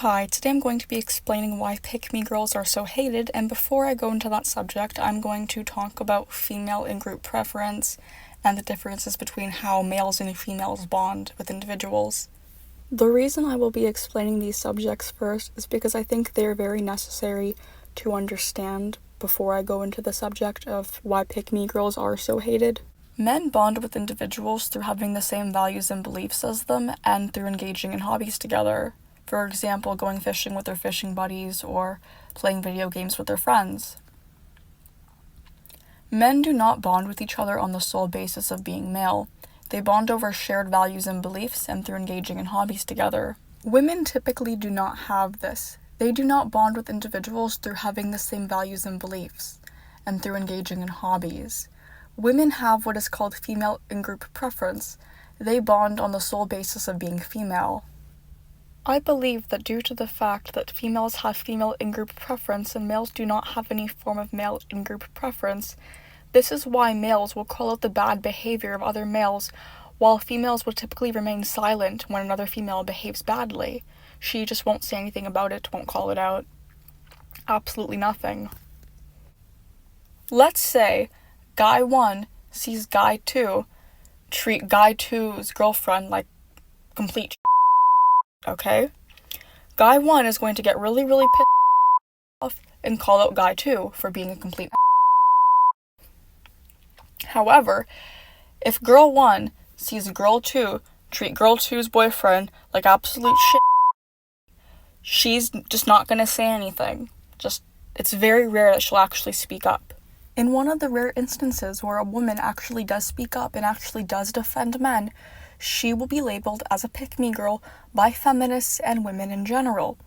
Hi, today I'm going to be explaining why pick-me girls are so hated, and before I go into that subject, I'm going to talk about female in-group preference and the differences between how males and females bond with individuals. The reason I will be explaining these subjects first is because I think they are very necessary to understand before I go into the subject of why pick-me girls are so hated. Men bond with individuals through having the same values and beliefs as them and through engaging in hobbies together. For example, going fishing with their fishing buddies or playing video games with their friends. Men do not bond with each other on the sole basis of being male. They bond over shared values and beliefs and through engaging in hobbies together. Women typically do not have this. They do not bond with individuals through having the same values and beliefs and through engaging in hobbies. Women have what is called female in-group preference. They bond on the sole basis of being female. I believe that due to the fact that females have female in-group preference and males do not have any form of male in-group preference, this is why males will call out the bad behavior of other males, while females will typically remain silent when another female behaves badly. She just won't say anything about it, won't call it out. Absolutely nothing. Let's say Guy 1 sees Guy 2 treat Guy 2's girlfriend like complete okay? Guy 1 is going to get really pissed off and call out Guy 2 for being a complete However, if Girl 1 sees Girl 2 treat Girl 2's boyfriend like absolute shit, she's just not gonna say anything. It's very rare that she'll actually speak up. In one of the rare instances where a woman actually does speak up and actually does defend men, she will be labeled as a pick-me girl by feminists and women in general.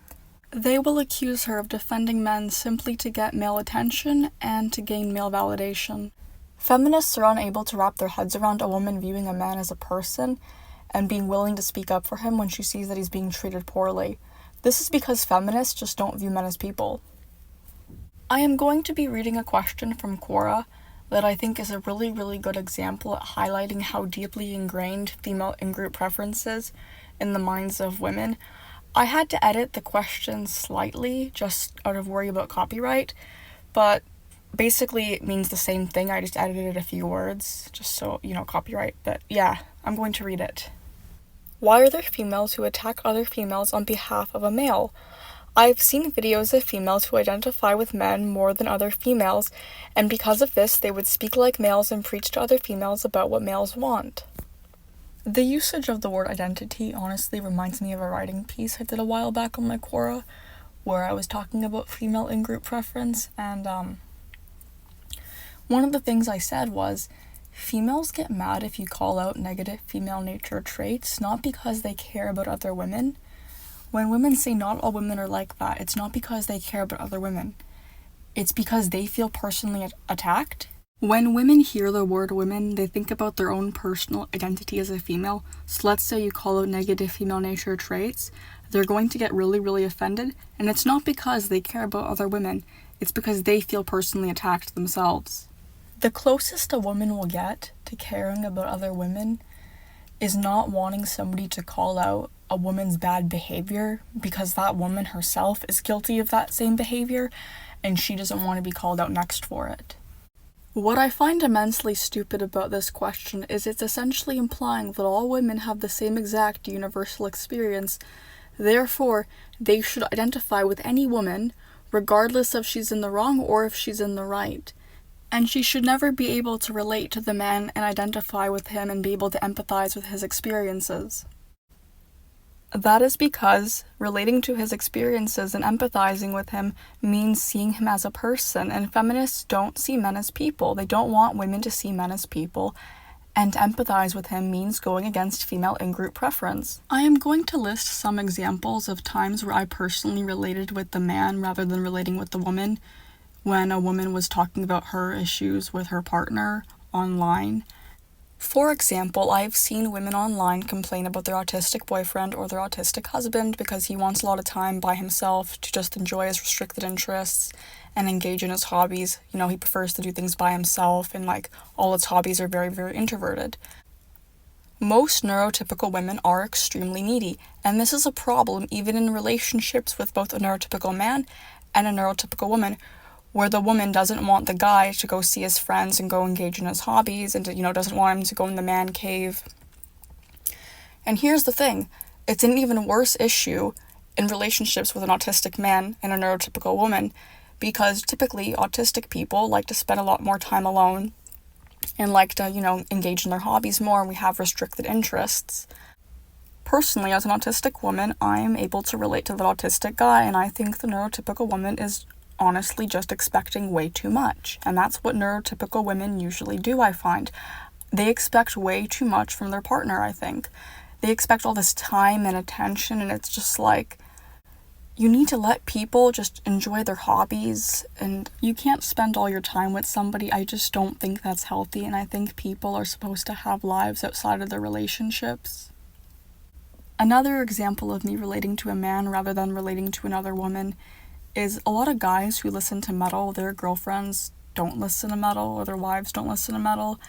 They will accuse her of defending men simply to get male attention and to gain male validation. Feminists are unable to wrap their heads around a woman viewing a man as a person and being willing to speak up for him when she sees that he's being treated poorly. This is because feminists just don't view men as people. I am going to be reading a question from Quora that I think is a really good example at highlighting how deeply ingrained female in-group preference is in the minds of women. I had to edit the question slightly, just out of worry about copyright, but basically it means the same thing. I just edited a few words, just so, copyright. But yeah, I'm going to read it. Why are there females who attack other females on behalf of a male? I've seen videos of females who identify with men more than other females, and because of this, they would speak like males and preach to other females about what males want. The usage of the word identity honestly reminds me of a writing piece I did a while back on my Quora, where I was talking about female in-group preference, and one of the things I said was, females get mad if you call out negative female nature traits, not because they care about other women. When women say not all women are like that, it's not because they care about other women. It's because they feel personally attacked. When women hear the word women, they think about their own personal identity as a female. So let's say you call out negative female nature traits, they're going to get really offended, and it's not because they care about other women, it's because they feel personally attacked themselves. The closest a woman will get to caring about other women is not wanting somebody to call out a woman's bad behavior because that woman herself is guilty of that same behavior and she doesn't want to be called out next for it. What I find immensely stupid about this question is it's essentially implying that all women have the same exact universal experience, therefore they should identify with any woman, regardless if she's in the wrong or if she's in the right. And she should never be able to relate to the man and identify with him and be able to empathize with his experiences. That is because relating to his experiences and empathizing with him means seeing him as a person, and feminists don't see men as people. They don't want women to see men as people, and to empathize with him means going against female in-group preference. I am going to list some examples of times where I personally related with the man rather than relating with the woman, when a woman was talking about her issues with her partner online. For example, I've seen women online complain about their autistic boyfriend or their autistic husband because he wants a lot of time by himself to just enjoy his restricted interests and engage in his hobbies. He prefers to do things by himself and all his hobbies are very introverted. Most neurotypical women are extremely needy, and this is a problem even in relationships with both a neurotypical man and a neurotypical woman, where the woman doesn't want the guy to go see his friends and go engage in his hobbies and doesn't want him to go in the man cave. And here's the thing, it's an even worse issue in relationships with an autistic man and a neurotypical woman, because typically autistic people like to spend a lot more time alone and like to, engage in their hobbies more, and we have restricted interests. Personally, as an autistic woman, I am able to relate to the autistic guy, and I think the neurotypical woman is honestly just expecting way too much. And that's what neurotypical women usually do, I find. They expect way too much from their partner, I think. They expect all this time and attention, and it's just like, you need to let people just enjoy their hobbies, and you can't spend all your time with somebody. I just don't think that's healthy, and I think people are supposed to have lives outside of their relationships. Another example of me relating to a man rather than relating to another woman is a lot of guys who listen to metal, their girlfriends don't listen to metal, or their wives don't listen to metal,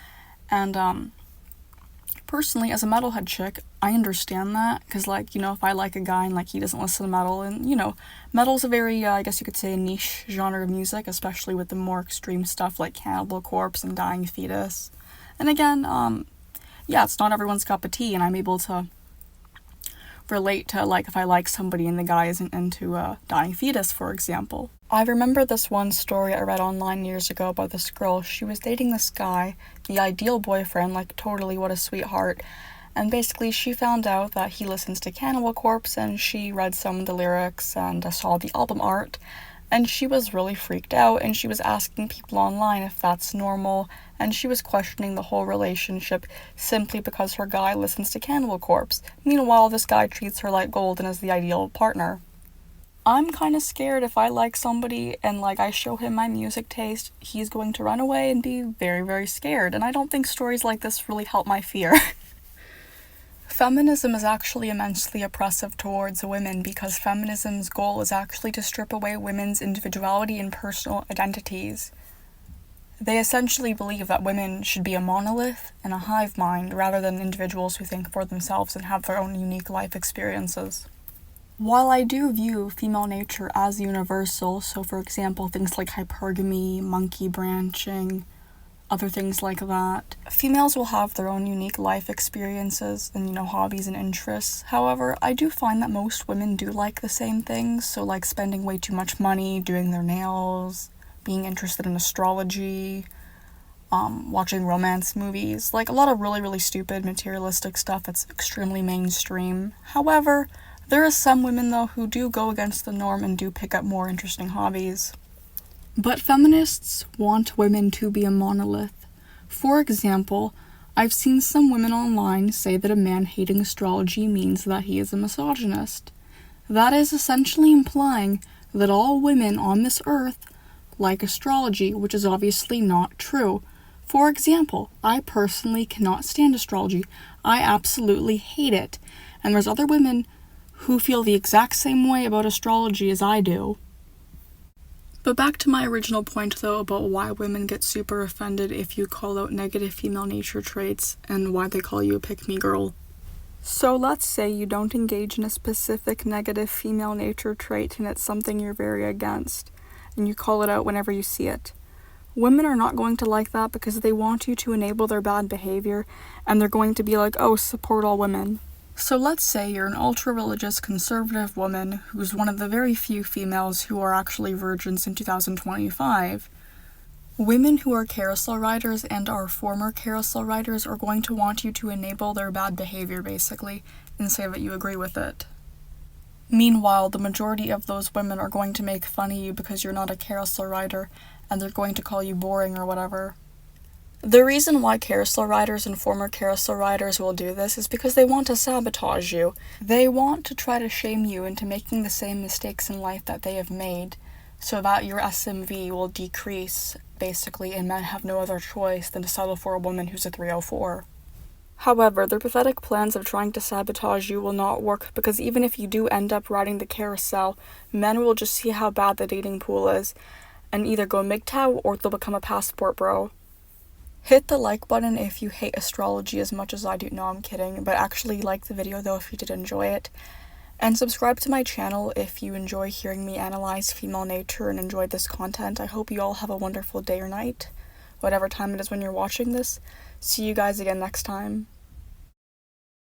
and personally, as a metalhead chick, I understand that, because, if I like a guy and, he doesn't listen to metal, and, metal's a very, I guess you could say, a niche genre of music, especially with the more extreme stuff like Cannibal Corpse and Dying Fetus. And again, it's not everyone's cup of tea, and I'm able to relate to, if I like somebody and the guy isn't into Dying Fetus, for example. I remember this one story I read online years ago about this girl. She was dating this guy, the ideal boyfriend, totally what a sweetheart. And basically she found out that he listens to Cannibal Corpse, and she read some of the lyrics and saw the album art. And she was really freaked out, and she was asking people online if that's normal, and she was questioning the whole relationship simply because her guy listens to Cannibal Corpse. Meanwhile, this guy treats her like gold and is the ideal partner. I'm kind of scared if I like somebody and I show him my music taste, he's going to run away and be very, very scared, and I don't think stories like this really help my fear. Feminism is actually immensely oppressive towards women, because feminism's goal is actually to strip away women's individuality and personal identities. They essentially believe that women should be a monolith and a hive mind rather than individuals who think for themselves and have their own unique life experiences. While I do view female nature as universal, so for example things like hypergamy, monkey branching, other things like that, females will have their own unique life experiences and, hobbies and interests. However, I do find that most women do like the same things, so spending way too much money, doing their nails, being interested in astrology, watching romance movies, a lot of really, really stupid materialistic stuff that's extremely mainstream. However, there are some women, though, who do go against the norm and do pick up more interesting hobbies. But feminists want women to be a monolith. For example, I've seen some women online say that a man hating astrology means that he is a misogynist. That is essentially implying that all women on this earth like astrology, which is obviously not true. For example, I personally cannot stand astrology. I absolutely hate it. And there's other women who feel the exact same way about astrology as I do. But back to my original point, though, about why women get super offended if you call out negative female nature traits, and why they call you a pick-me girl. So let's say you don't engage in a specific negative female nature trait and it's something you're very against, and you call it out whenever you see it. Women are not going to like that because they want you to enable their bad behavior, and they're going to be like, oh, support all women. So let's say you're an ultra-religious conservative woman who's one of the very few females who are actually virgins in 2025. Women who are carousel riders and are former carousel riders are going to want you to enable their bad behavior, basically, and say that you agree with it. Meanwhile, the majority of those women are going to make fun of you because you're not a carousel rider, and they're going to call you boring or whatever. The reason why carousel riders and former carousel riders will do this is because they want to sabotage you. They want to try to shame you into making the same mistakes in life that they have made, so that your SMV will decrease, basically, and men have no other choice than to settle for a woman who's a 304. However, their pathetic plans of trying to sabotage you will not work, because even if you do end up riding the carousel, men will just see how bad the dating pool is, and either go MGTOW or they'll become a passport bro. Hit the like button if you hate astrology as much as I do. No, I'm kidding, but actually like the video though if you did enjoy it. And subscribe to my channel if you enjoy hearing me analyze female nature and enjoyed this content. I hope you all have a wonderful day or night, whatever time it is when you're watching this. See you guys again next time.